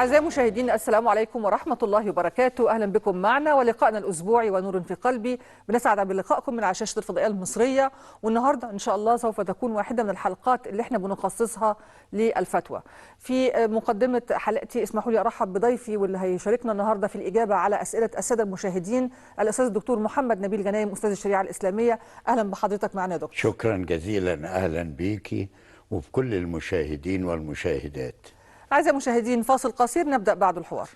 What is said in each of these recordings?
أعزائي المشاهدين، السلام عليكم ورحمة الله وبركاته. أهلا بكم معنا ولقائنا الأسبوعي ونور في قلبي. بنسعد بلقائكم من على شاشة الفضائية المصرية، والنهاردة إن شاء الله سوف تكون واحدة من الحلقات اللي احنا بنخصصها للفتوى. في مقدمة حلقتي اسمحوا لي أرحب بضيفي واللي هيشاركنا النهاردة في الإجابة على أسئلة السادة المشاهدين، الأستاذ الدكتور محمد نبيل غنايم، أستاذ الشريعة الإسلامية. أهلا بحضرتك معنا يا دكتور. شكرا جزيلا، أهلا بيكي وبكل المشاهدين والمشاهدات. أعزائي المشاهدين، فاصل قصير نبدأ بعد الحوار.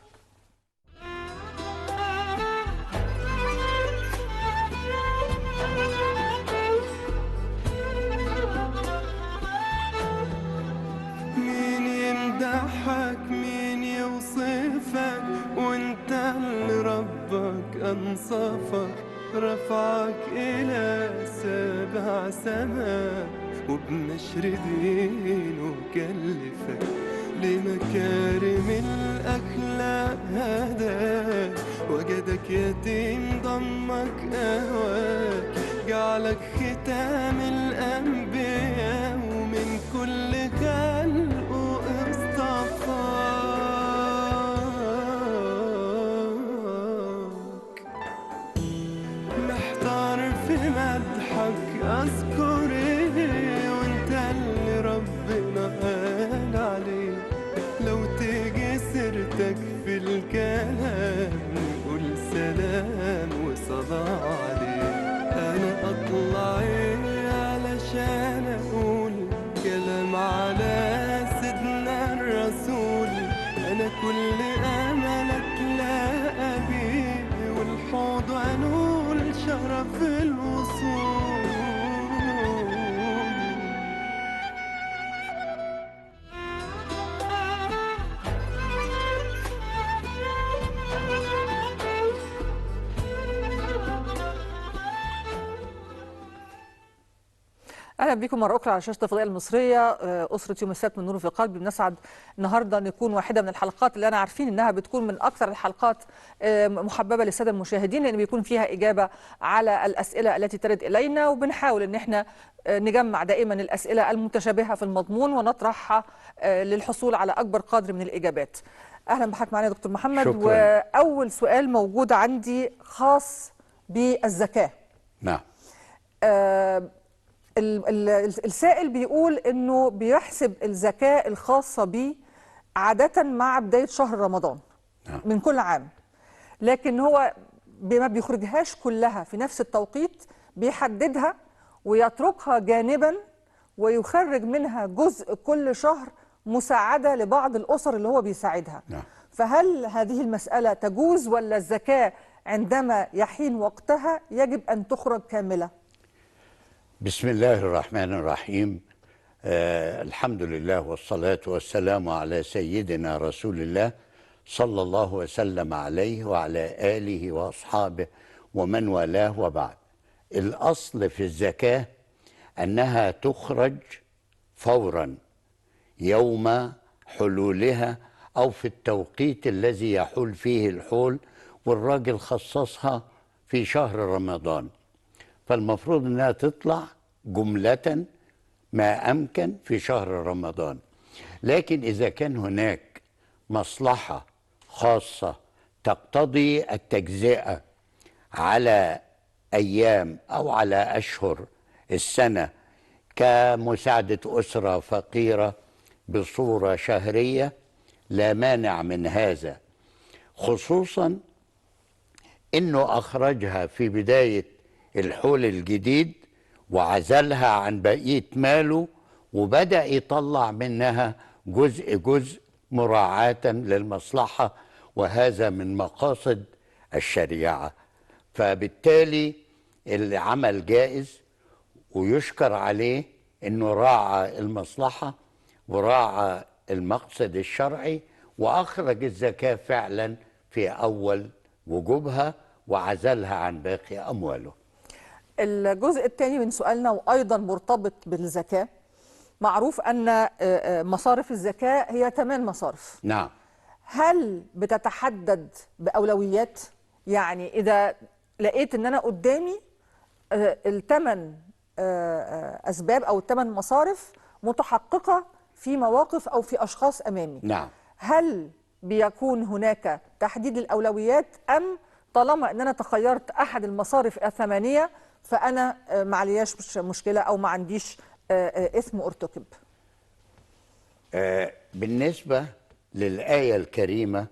مين يمدحك مين يوصفك وانت اللي ربك انصفك، رفعك إلى سبع سماء وبنشر دينه كلفك، لمكارم الأخلاق هداك، وجدك يتيم ضمك أهواك، جعلك ختام الأنبياء ومن كل خلقه اصطفاك. محتار في مدحك أذكر إيه وانت اللي ربنا قال عليه، لو تيجي سيرتك في الكلام نقول سلام وصلاة عليه. أنا أطلع إيه علشان أقول كلام على سيدنا الرسول، أنا كل أملك لا أبيه والحوض أنول شرف الوصول. اهلا بكم مره اخرى على شاشه الفضائيه المصريه. اسره يوم السبت من نور في قلبي، بنسعد النهارده نكون واحده من الحلقات اللي انا عارفين انها بتكون من اكثر الحلقات محببه للساده المشاهدين، لان بيكون فيها اجابه على الاسئله التي ترد الينا، وبنحاول ان احنا نجمع دائما الاسئله المتشابهه في المضمون ونطرحها للحصول على اكبر قدر من الاجابات. اهلا بحضرتك معنا يا دكتور محمد. شكرا. واول سؤال موجود عندي خاص بالزكاه. نعم. السائل بيقول انه بيحسب الزكاة الخاصة بيه عادة مع بداية شهر رمضان من كل عام، لكن هو ما بيخرجهاش كلها في نفس التوقيت، بيحددها ويتركها جانبا ويخرج منها جزء كل شهر مساعدة لبعض الأسر اللي هو بيساعدها. فهل هذه المسألة تجوز، ولا الزكاة عندما يحين وقتها يجب أن تخرج كاملة؟ بسم الله الرحمن الرحيم. الحمد لله والصلاة والسلام على سيدنا رسول الله صلى الله وسلم عليه وعلى آله وأصحابه ومن والاه، وبعد. الأصل في الزكاة أنها تخرج فورا يوم حلولها أو في التوقيت الذي يحول فيه الحول، والراجل خصصها في شهر رمضان، فالمفروض أنها تطلع جملة ما أمكن في شهر رمضان. لكن إذا كان هناك مصلحة خاصة تقتضي التجزئة على أيام أو على أشهر السنة، كمساعدة أسرة فقيرة بصورة شهرية، لا مانع من هذا، خصوصا أنه أخرجها في بداية الحول الجديد وعزلها عن بقية ماله، وبدأ يطلع منها جزء مراعاة للمصلحة، وهذا من مقاصد الشريعة. فبالتالي العمل جائز ويشكر عليه أنه راعى المصلحة وراعى المقصد الشرعي، وأخرج الزكاة فعلا في أول وجوبها وعزلها عن باقي أمواله. الجزء الثاني من سؤالنا وأيضا مرتبط بالزكاة، معروف أن مصارف الزكاة هي 8 مصارف. نعم. هل بتتحدد بأولويات؟ يعني إذا لقيت أن أنا قدامي ال8 أسباب أو ال8 مصارف متحققة في مواقف أو في أشخاص أمامي، نعم. هل بيكون هناك تحديد الأولويات، أم طالما أن أنا تخيرت أحد المصارف الثمانية فأنا ما علياش مشكلة أو ما عنديش إثم ارتكب؟ بالنسبة للآية الكريمة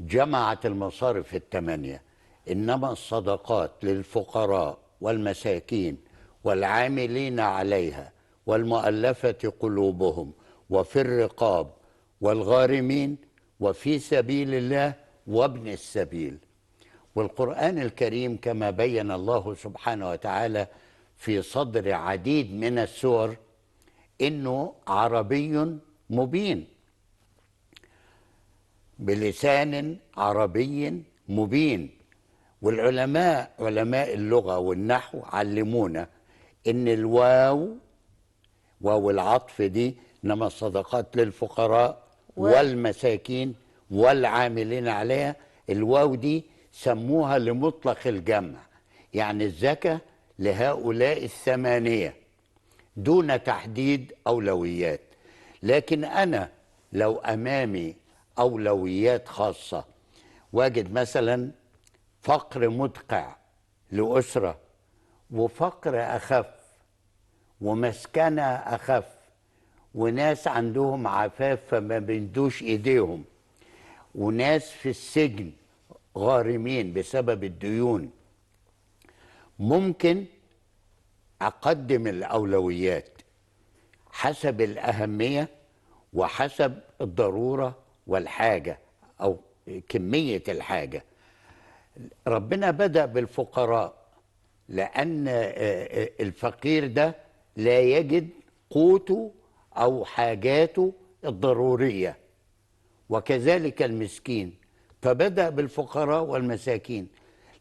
جمعت المصارف الثمانية، إنما الصدقات للفقراء والمساكين والعاملين عليها والمؤلفة قلوبهم وفي الرقاب والغارمين وفي سبيل الله وابن السبيل. والقرآن الكريم كما بين الله سبحانه وتعالى في صدر عديد من السور إنه عربي مبين، بلسان عربي مبين. والعلماء علماء اللغة والنحو علمونا إن الواو، واو العطف دي، إنما الصدقات للفقراء والمساكين والعاملين عليها، الواو دي سموها لمطلق الجمع، يعني الزكاة لهؤلاء الثمانية دون تحديد أولويات. لكن أنا لو أمامي أولويات خاصة، واجد مثلا فقر مدقع لأسرة، وفقر أخف، ومسكنة أخف، وناس عندهم عفاف فما بيندوش إيديهم، وناس في السجن غارمين بسبب الديون، ممكن أقدم الأولويات حسب الأهمية وحسب الضرورة والحاجة أو كمية الحاجة. ربنا بدأ بالفقراء لأن الفقير ده لا يجد قوته أو حاجاته الضرورية، وكذلك المسكين، فبدأ بالفقراء والمساكين.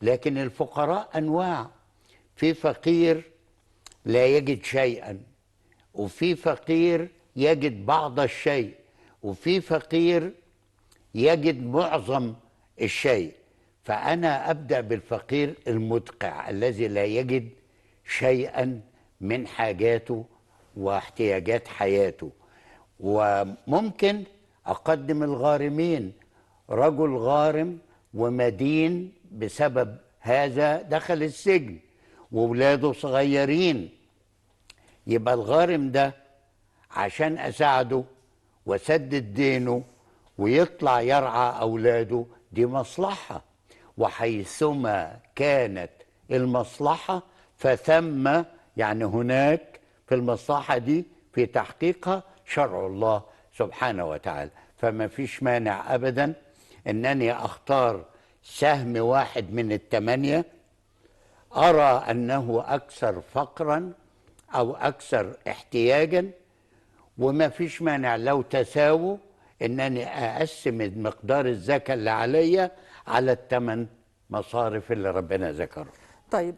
لكن الفقراء أنواع، في فقير لا يجد شيئا، وفي فقير يجد بعض الشيء، وفي فقير يجد معظم الشيء. فأنا أبدأ بالفقير المدقع الذي لا يجد شيئا من حاجاته واحتياجات حياته. وممكن أقدم الغارمين، رجل غارم ومدين بسبب هذا دخل السجن وولاده صغيرين، يبقى الغارم ده عشان أساعده وسدد دينه ويطلع يرعى أولاده دي مصلحة، وحيثما كانت المصلحة فثم، يعني هناك في المصلحة دي في تحقيقها شرع الله سبحانه وتعالى. فما فيش مانع أبدا أنني أختار سهم واحد من الثمانية أرى أنه أكثر فقرا أو أكثر احتياجا، وما فيش مانع لو تساووا أنني أقسم مقدار الزكاة اللي عليا على الثمان مصارف اللي ربنا ذكره. طيب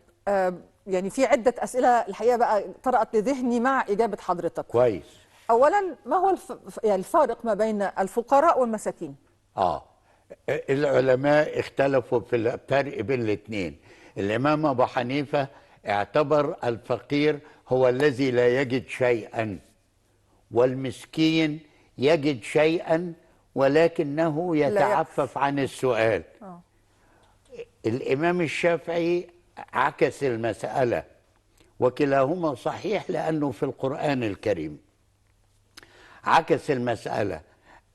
يعني في عدة أسئلة الحقيقة بقى طرأت لذهني مع إجابة حضرتك. كويس. أولا، ما هو يعني الفارق ما بين الفقراء والمساكين؟ العلماء اختلفوا في الفرق بين الاثنين. الإمام أبو حنيفة اعتبر الفقير هو الذي لا يجد شيئا، والمسكين يجد شيئا ولكنه يتعفف عن السؤال. الإمام الشافعي عكس المسألة، وكلاهما صحيح لأنه في القرآن الكريم عكس المسألة،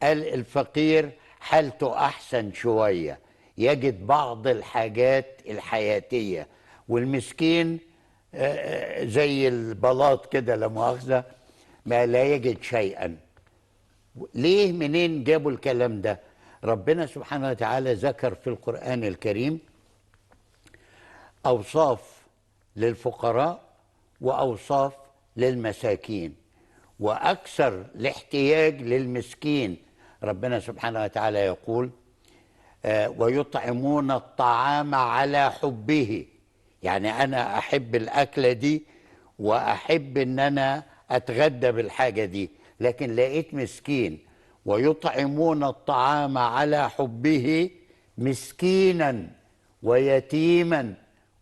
قال الفقير حالته أحسن شوية، يجد بعض الحاجات الحياتية، والمسكين زي البلاط كده لا مؤاخذة ما لا يجد شيئا. ليه؟ منين جابوا الكلام ده؟ ربنا سبحانه وتعالى ذكر في القرآن الكريم أوصاف للفقراء وأوصاف للمساكين، وأكثر الاحتياج للمسكين. ربنا سبحانه وتعالى يقول ويطعمون الطعام على حبه، يعني أنا أحب الأكلة دي وأحب أن أنا أتغدى بالحاجة دي، لكن لقيت مسكين. ويطعمون الطعام على حبه مسكينا ويتيما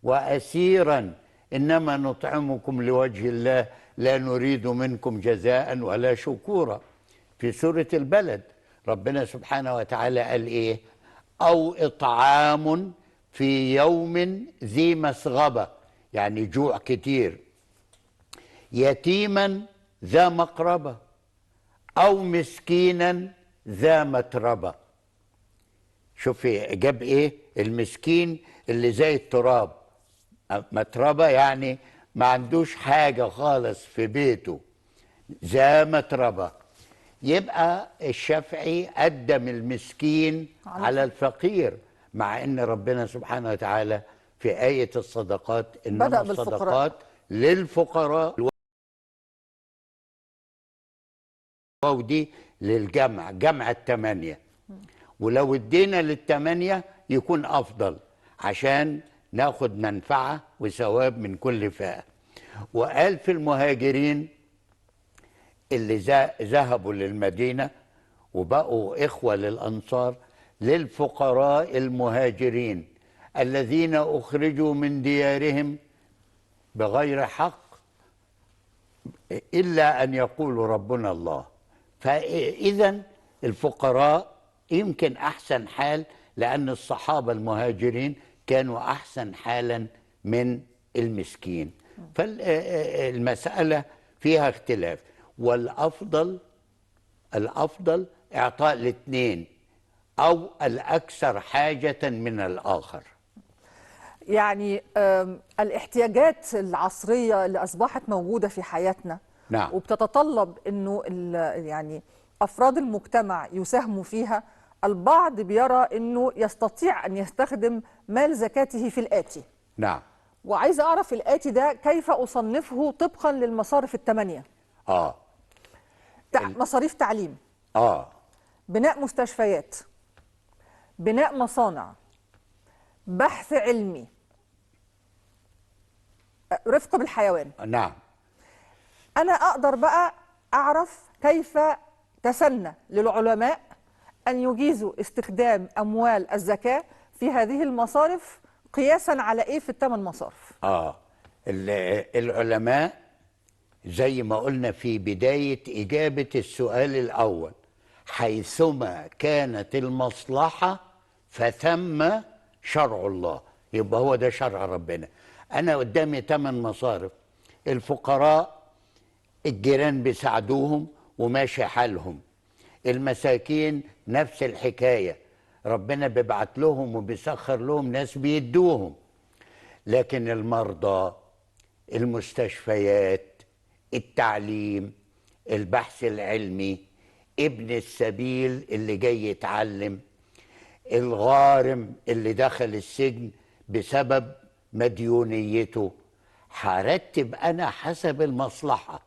وأسيرا إنما نطعمكم لوجه الله لا نريد منكم جزاء ولا شكورا. في سورة البلد ربنا سبحانه وتعالى قال ايه؟ او اطعام في يوم ذي مسغبة، يعني جوع كتير، يتيما ذا مقربة او مسكينا ذا متربة. شوفي جاب ايه؟ المسكين اللي زي التراب، متربة يعني ما عندوش حاجة خالص في بيته، ذا متربة. يبقى الشافعي قدم المسكين على الفقير، مع ان ربنا سبحانه وتعالى في آية الصدقات انما بدأ بالفقراء. الصدقات للفقراء، ودي للجمع، جمع الثمانية، ولو ادينا للثمانية يكون افضل عشان ناخد منفعة وثواب من كل فئة. وقال في المهاجرين اللي ذهبوا للمدينة وبقوا إخوة للأنصار، للفقراء المهاجرين الذين أخرجوا من ديارهم بغير حق إلا أن يقولوا ربنا الله. فإذا الفقراء يمكن أحسن حال، لأن الصحابة المهاجرين كانوا أحسن حالا من المسكين. فالمسألة فيها اختلاف، والأفضل إعطاء الاثنين أو الأكثر حاجة من الآخر. يعني الاحتياجات العصرية اللي أصبحت موجودة في حياتنا، نعم. وبتتطلب أنه يعني أفراد المجتمع يساهموا فيها. البعض بيرى أنه يستطيع أن يستخدم مال زكاته في الآتي. نعم. وعايز أعرف الآتي ده كيف أصنفه طبقا للمصارف الثمانية. مصاريف تعليم، بناء مستشفيات، بناء مصانع، بحث علمي، رفق بالحيوان. نعم. أنا أقدر بقى أعرف كيف تسنى للعلماء أن يجيزوا استخدام أموال الزكاة في هذه المصارف قياسا على إيه في الثمان مصارف. العلماء زي ما قلنا في بداية إجابة السؤال الأول، حيثما كانت المصلحة فثم شرع الله، يبقى هو ده شرع ربنا. أنا قدامي 8 مصارف، الفقراء الجيران بيساعدوهم وماشي حالهم، المساكين نفس الحكاية، ربنا بيبعت لهم وبيسخر لهم ناس بيدوهم. لكن المرضى، المستشفيات، التعليم، البحث العلمي، ابن السبيل اللي جاي يتعلم، الغارم اللي دخل السجن بسبب مديونيته، هرتب أنا حسب المصلحة.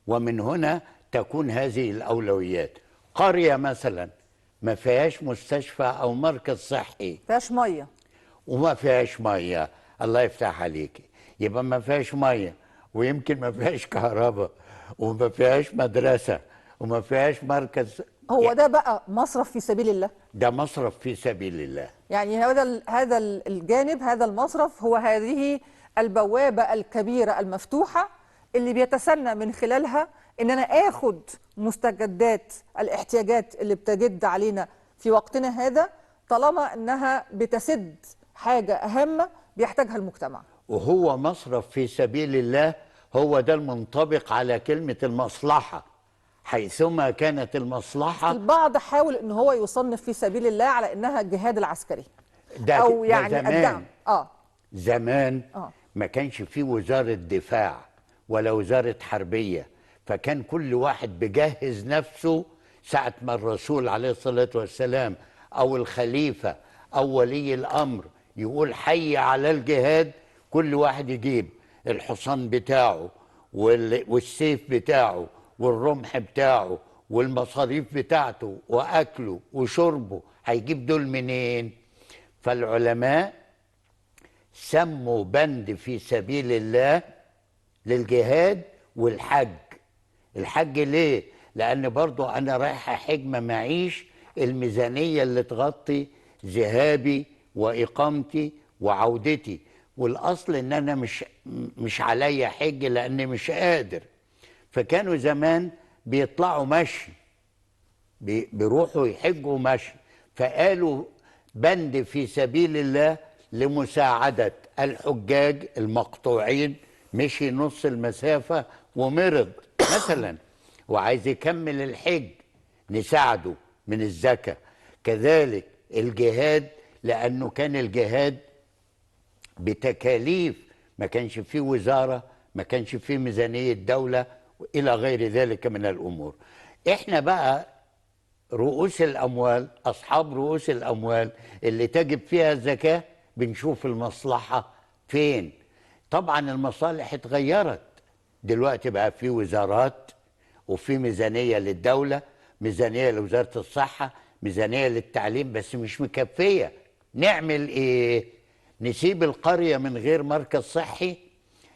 ومن هنا تكون هذه الأولويات. قرية مثلا ما فيهاش مستشفى أو مركز صحي، فيهاش مية، وما فيهاش مية، الله يفتح عليكي، يبقى ما فيهاش مية، ويمكن ما فيهاش كهرباء، وما فيهاش مدرسة، وما فيهاش مركز. هو ده بقى مصرف في سبيل الله؟ ده مصرف في سبيل الله. يعني هذا الجانب، هذا المصرف هو هذه البوابة الكبيرة المفتوحة اللي بيتسنى من خلالها ان انا اخد مستجدات الاحتياجات اللي بتجد علينا في وقتنا هذا، طالما انها بتسد حاجة اهم بيحتاجها المجتمع. وهو مصرف في سبيل الله، هو ده المنطبق على كلمة المصلحة، حيثما كانت المصلحة. البعض حاول ان هو يصنف في سبيل الله على انها الجهاد العسكري، او يعني زمان. الدعم. زمان ما كانش فيه وزارة دفاع ولا وزارة حربية، فكان كل واحد بيجهز نفسه ساعة ما الرسول عليه الصلاة والسلام أو الخليفة أو ولي الأمر يقول حي على الجهاد، كل واحد يجيب الحصان بتاعه والسيف بتاعه والرمح بتاعه والمصاريف بتاعته وأكله وشربه، هيجيب دول منين؟ فالعلماء سموا بند في سبيل الله للجهاد والحج. الحج ليه؟ لأن برضو أنا رايح أحج، ما معيش الميزانية اللي تغطي ذهابي وإقامتي وعودتي، والأصل إن أنا مش عليا حج لأني مش قادر. فكانوا زمان بيطلعوا مشي، بيروحوا يحجوا مشي، فقالوا بند في سبيل الله لمساعدة الحجاج المقطوعين، مشي نص المسافة ومرض مثلا وعايز يكمل الحج، نساعده من الزكاة. كذلك الجهاد، لأنه كان الجهاد بتكاليف، ما كانش فيه وزارة، ما كانش فيه ميزانية دولة إلى غير ذلك من الأمور. إحنا بقى رؤوس الأموال، أصحاب رؤوس الأموال اللي تجب فيها الزكاة، بنشوف المصلحة فين. طبعا المصالح اتغيرت، دلوقتي بقى في وزارات وفي ميزانية للدولة، ميزانية لوزارة الصحة، ميزانية للتعليم، بس مش مكفية. نعمل ايه؟ نسيب القرية من غير مركز صحي،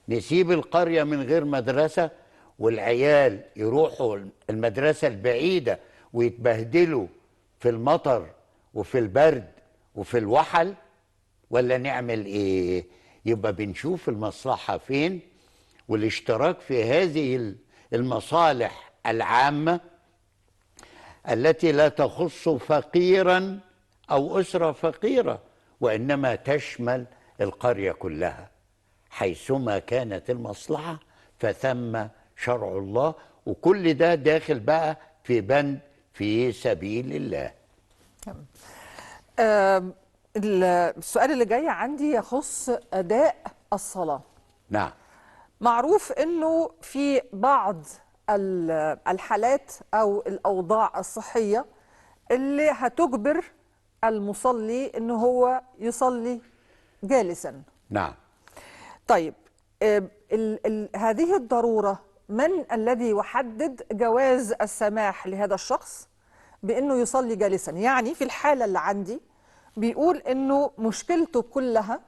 نسيب القرية من غير مدرسة، والعيال يروحوا المدرسة البعيدة ويتبهدلوا في المطر وفي البرد وفي الوحل، ولا نعمل ايه؟ يبقى بنشوف المصلحة فين، والاشتراك في هذه المصالح العامة التي لا تخص فقيرا أو أسرة فقيرة، وإنما تشمل القرية كلها. حيثما كانت المصلحة فثم شرع الله، وكل ده داخل بقى في بند في سبيل الله. السؤال اللي جاي عندي يخص أداء الصلاة. نعم. معروف أنه في بعض الحالات أو الأوضاع الصحية اللي هتجبر المصلي أنه هو يصلي جالسا. نعم. طيب، هذه الضرورة من الذي يحدد جواز السماح لهذا الشخص بأنه يصلي جالسا؟ يعني في الحالة اللي عندي بيقول أنه مشكلته كلها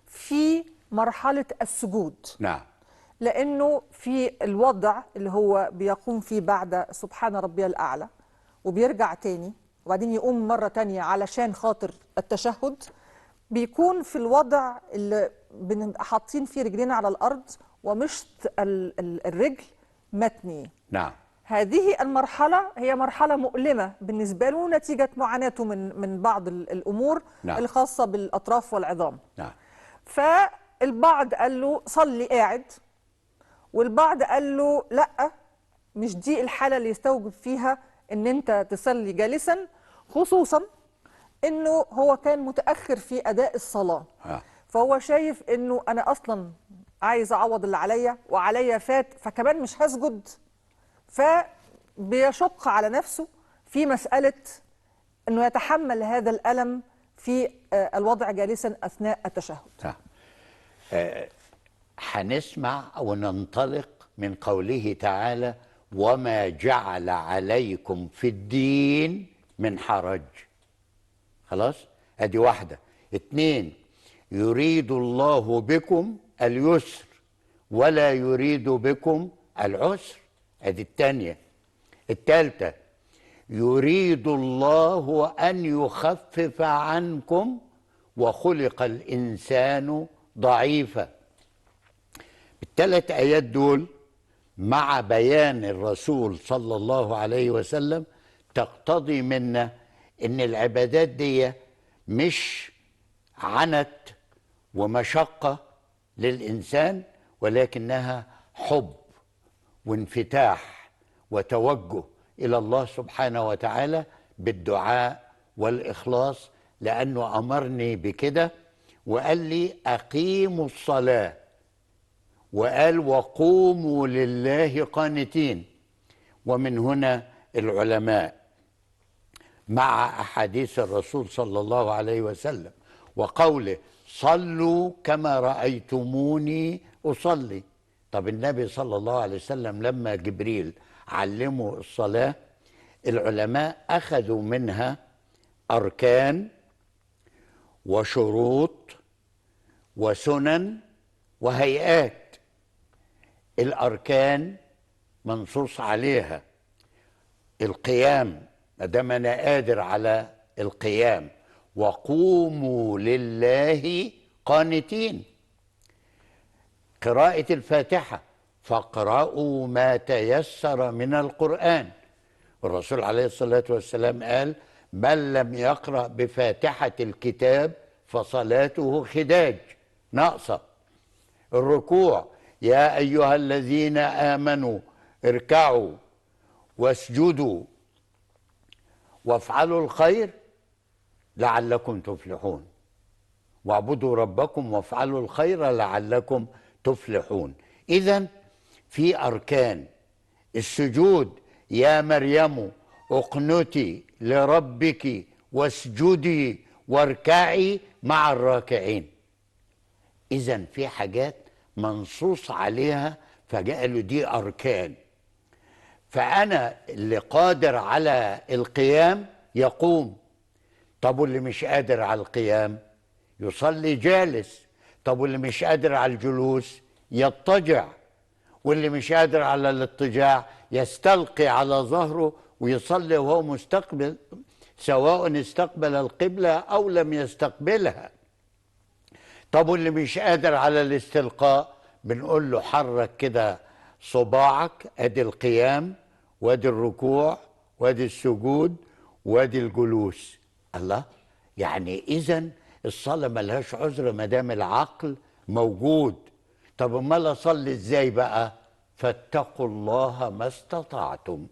في مرحلة السجود. نعم. لأنه في الوضع اللي هو بيقوم فيه بعد سبحان ربي الأعلى وبيرجع تاني وبعدين يقوم مرة تانية علشان خاطر التشهد، بيكون في الوضع اللي حاطين فيه رجلين على الأرض ومشط الرجل متني. نعم. هذه المرحلة هي مرحلة مؤلمة بالنسبة له نتيجة معاناته من بعض الأمور. نعم. الخاصة بالأطراف والعظام. نعم. فالبعض قال له صلي قاعد، والبعض قال له لا، مش دي الحالة اللي يستوجب فيها ان انت تصلي جالسا، خصوصا انه هو كان متأخر في اداء الصلاة. فهو شايف انه انا اصلا عايز اعوض اللي عليا وعليا فات، فكمان مش هسجد، فبيشق على نفسه في مسألة انه يتحمل هذا الألم في الوضع جالسا اثناء التشهد. هنسمع وننطلق من قوله تعالى: وما جعل عليكم في الدين من حرج. خلاص، ادي واحدة. اتنين، يريد الله بكم اليسر ولا يريد بكم العسر، ادي التانية. التالتة، يريد الله أن يخفف عنكم وخلق الإنسان ضعيفا. الثلاث آيات دول مع بيان الرسول صلى الله عليه وسلم تقتضي منا إن العبادات دي مش عنت ومشقة للإنسان، ولكنها حب وانفتاح وتوجه إلى الله سبحانه وتعالى بالدعاء والإخلاص، لأنه أمرني بكده وقال لي أقيموا الصلاة، وقال وقوموا لله قانتين. ومن هنا العلماء مع أحاديث الرسول صلى الله عليه وسلم وقوله صلوا كما رأيتموني أصلي. طب النبي صلى الله عليه وسلم لما جبريل علموا الصلاة، العلماء أخذوا منها أركان وشروط وسنن وهيئات. الأركان منصوص عليها القيام، ما دام أنا قادر على القيام، وقوموا لله قانتين. قراءة الفاتحة فاقرأوا ما تيسر من القرآن. الرسول عليه الصلاة والسلام قال: من لم يقرأ بفاتحة الكتاب فصلاته خداج، ناقصة. الركوع: يا أيها الذين آمنوا اركعوا واسجدوا وافعلوا الخير لعلكم تفلحون، واعبدوا ربكم وافعلوا الخير لعلكم تفلحون. إذن في أركان. السجود: يا مريم اقنتي لربك واسجدي واركعي مع الراكعين. إذن في حاجات منصوص عليها فقالوا دي أركان. فأنا اللي قادر على القيام يقوم. طب واللي مش قادر على القيام يصلي جالس. طب واللي مش قادر على الجلوس يضطجع. واللي مش قادر على الاضطجاع يستلقي على ظهره ويصلي وهو مستقبل، سواء استقبل القبلة أو لم يستقبلها. طب واللي مش قادر على الاستلقاء بنقول له حرك كده صباعك، ادي القيام وادي الركوع وادي السجود وادي الجلوس. الله، يعني اذا الصلاة ملهاش عذر ما دام العقل موجود. طب امال اصلي ازاي بقى؟ فاتقوا الله ما استطعتم.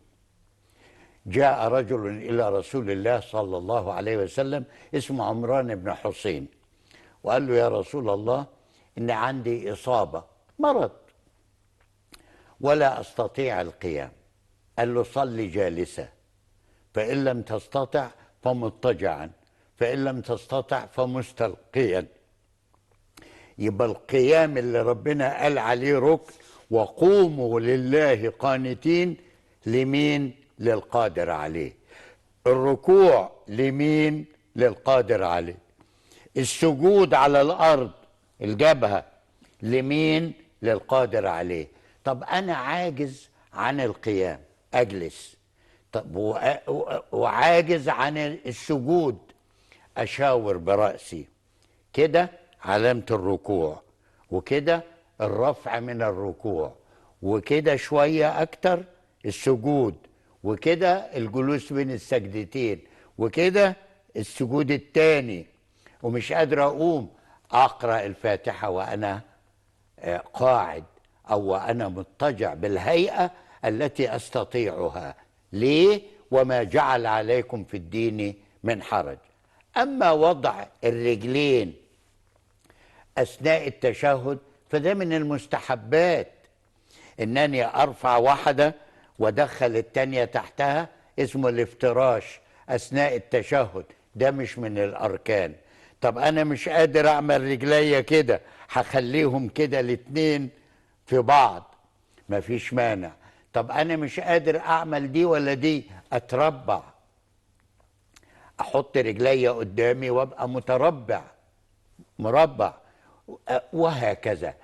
جاء رجل الى رسول الله صلى الله عليه وسلم اسمه عمران بن حسين، وقال له: يا رسول الله، إن عندي إصابة، مرض، ولا أستطيع القيام. قال له: صلي جالسة، فإن لم تستطع فمضطجعا، فإن لم تستطع فمستلقيا. يبقى القيام اللي ربنا قال عليه ركن: وقوموا لله قانتين، لمين؟ للقادر عليه. الركوع لمين؟ للقادر عليه. السجود على الأرض الجبهة لمين؟ للقادر عليه. طب أنا عاجز عن القيام أجلس، طب وعاجز عن السجود أشاور برأسي كده علامة الركوع، وكده الرفع من الركوع، وكده شوية أكتر السجود، وكده الجلوس بين السجدتين، وكده السجود التاني. ومش قادر أقوم أقرأ الفاتحة وأنا قاعد أو وأنا مضطجع بالهيئة التي أستطيعها. ليه؟ وما جعل عليكم في الدين من حرج. أما وضع الرجلين أثناء التشهد فده من المستحبات. إنني أرفع واحدة وأدخل التانية تحتها، اسمه الافتراش أثناء التشهد، ده مش من الأركان. طب أنا مش قادر أعمل رجليا كده، هخليهم كده الاتنين في بعض، مفيش مانع. طب أنا مش قادر أعمل دي ولا دي، أتربع، أحط رجليا قدامي وأبقى متربع، مربع، وهكذا.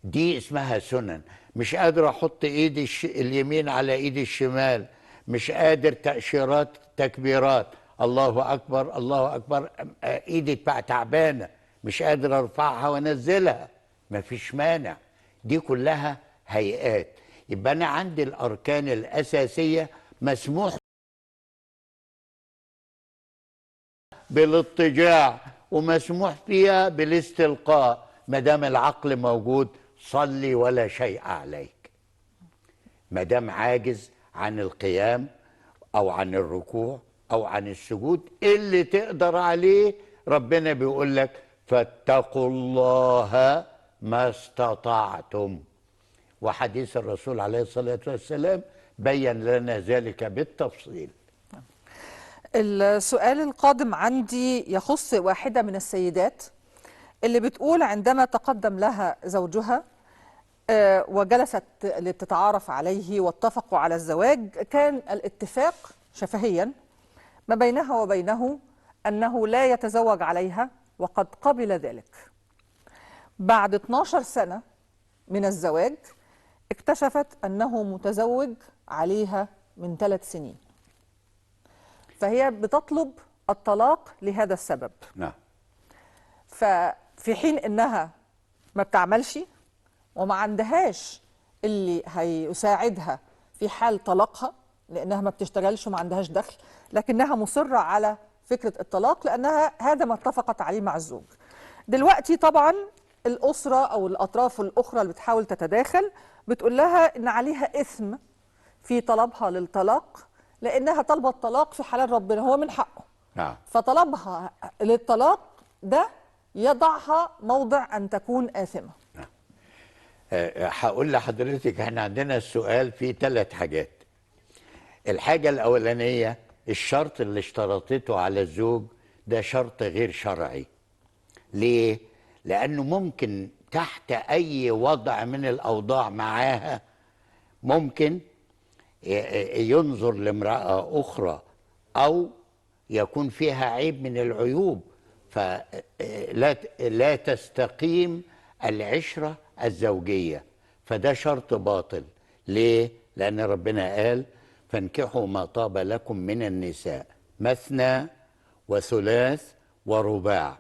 دي اسمها سنن. مش قادر أحط إيدي اليمين على إيدي الشمال، مش قادر تأشيرات تكبيرات، الله أكبر الله أكبر، إيدي تعبانة مش قادر أرفعها وأنزلها، مفيش مانع. دي كلها هيئات. يبقى أنا عندي الأركان الأساسية مسموح بالاضطجاع ومسموح فيها بالاستلقاء ما دام العقل موجود. صلي ولا شيء عليك. ما دام عاجز عن القيام أو عن الركوع أو عن السجود، اللي تقدر عليه ربنا بيقول لك: فاتقوا الله ما استطعتم. وحديث الرسول عليه الصلاة والسلام بين لنا ذلك بالتفصيل. السؤال القادم عندي يخص واحدة من السيدات اللي بتقول عندما تقدم لها زوجها وجلست لتتعارف عليه واتفقوا على الزواج، كان الاتفاق شفهيا ما بينها وبينه أنه لا يتزوج عليها، وقد قبل ذلك. بعد 12 سنة من الزواج اكتشفت أنه متزوج عليها من 3 سنين، فهي بتطلب الطلاق لهذا السبب. نعم. ففي حين أنها ما بتعملش وما عندهاش اللي هيساعدها في حال طلاقها، لأنها ما بتشتغلش وما عندهاش دخل، لكنها مصرة على فكرة الطلاق لأنها هذا ما اتفقت عليه مع الزوج. دلوقتي طبعا الأسرة أو الأطراف الأخرى اللي بتحاول تتداخل بتقول لها إن عليها إثم في طلبها للطلاق، لأنها طالبة الطلاق في حلال ربنا، هو من حقه. نعم. فطلبها للطلاق ده يضعها موضع أن تكون آثمة. هقول لحضرتك احنا عندنا السؤال فيه 3 حاجات. الحاجة الأولانية، الشرط اللي اشترطته على الزوج ده شرط غير شرعي. ليه؟ لأنه ممكن تحت أي وضع من الأوضاع معاها ممكن ينظر لامرأة أخرى أو يكون فيها عيب من العيوب، فلا تستقيم العشرة الزوجية، فده شرط باطل. ليه؟ لأن ربنا قال فانكحوا ما طاب لكم من النساء مثنى وثلاث ورباع.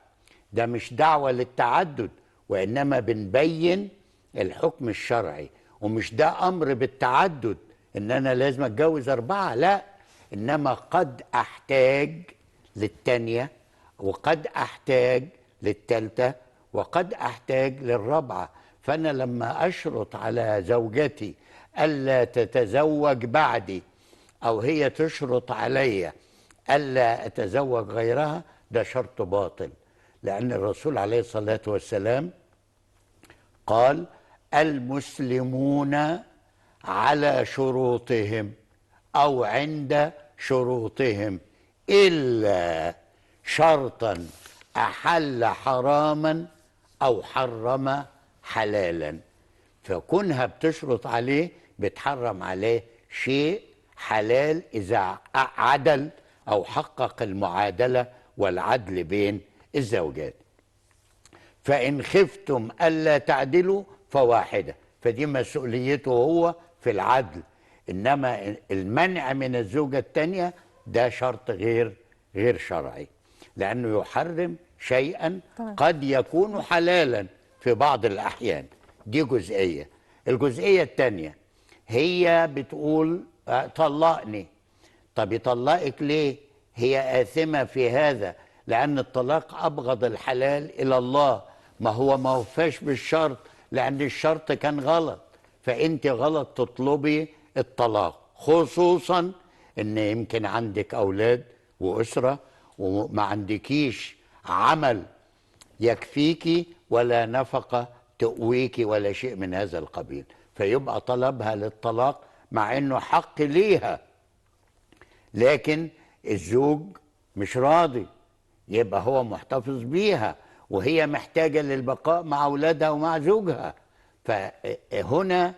ده مش دعوة للتعدد، وإنما بنبين الحكم الشرعي، ومش ده أمر بالتعدد إن أنا لازم أتجوز 4، لا، إنما قد أحتاج للتانية وقد أحتاج للتالتة وقد أحتاج للرابعة. فأنا لما أشرط على زوجتي ألا تتزوج بعدي أو هي تشرط علي ألا أتزوج غيرها، ده شرط باطل. لأن الرسول عليه الصلاة والسلام قال المسلمون على شروطهم أو عند شروطهم إلا شرطا أحل حراما أو حرم حلالا. فكونها بتشرط عليه بتحرم عليه شيء حلال إذا عدل أو حقق المعادلة والعدل بين الزوجات. فإن خفتم ألا تعدلوا فواحدة، فدي مسؤوليته هو في العدل. إنما المنع من الزوجة الثانية ده شرط غير شرعي، لأنه يحرم شيئا قد يكون حلالا في بعض الأحيان. دي جزئية. الجزئية الثانية، هي بتقول طلقني. طب يطلقك ليه؟ هي آثمة في هذا، لأن الطلاق أبغض الحلال إلى الله. ما هو ما وفاش بالشرط، لأن الشرط كان غلط، فأنت غلط تطلبي الطلاق، خصوصا إن يمكن عندك أولاد وأسرة وما عندكيش عمل يكفيكي ولا نفقة تقويكي ولا شيء من هذا القبيل، فيبقى طلبها للطلاق مع إنه حق ليها، لكن الزوج مش راضي، يبقى هو محتفظ بيها وهي محتاجة للبقاء مع أولادها ومع زوجها. فهنا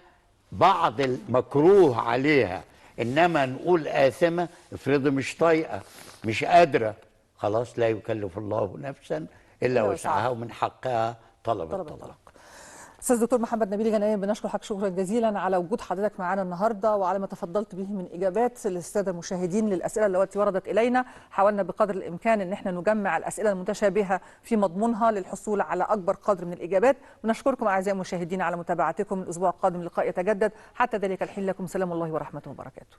بعض المكروه عليها. إنما نقول آثمة، افرضي مش طايقة مش قادرة، خلاص لا يكلف الله نفسا إلا وسعها ومن حقها طلب الطلاق. أستاذ دكتور محمد نبيل جناية، بنشكر حضرتك شكرا جزيلا على وجود حضرتك معنا النهارده وعلى ما تفضلت به من إجابات للسادة المشاهدين للأسئلة التي وردت إلينا. حاولنا بقدر الإمكان أن احنا نجمع الأسئلة المتشابهة في مضمونها للحصول على أكبر قدر من الإجابات. ونشكركم أعزائي المشاهدين على متابعتكم. الأسبوع القادم لقاء يتجدد، حتى ذلك الحين لكم سلام الله ورحمته وبركاته.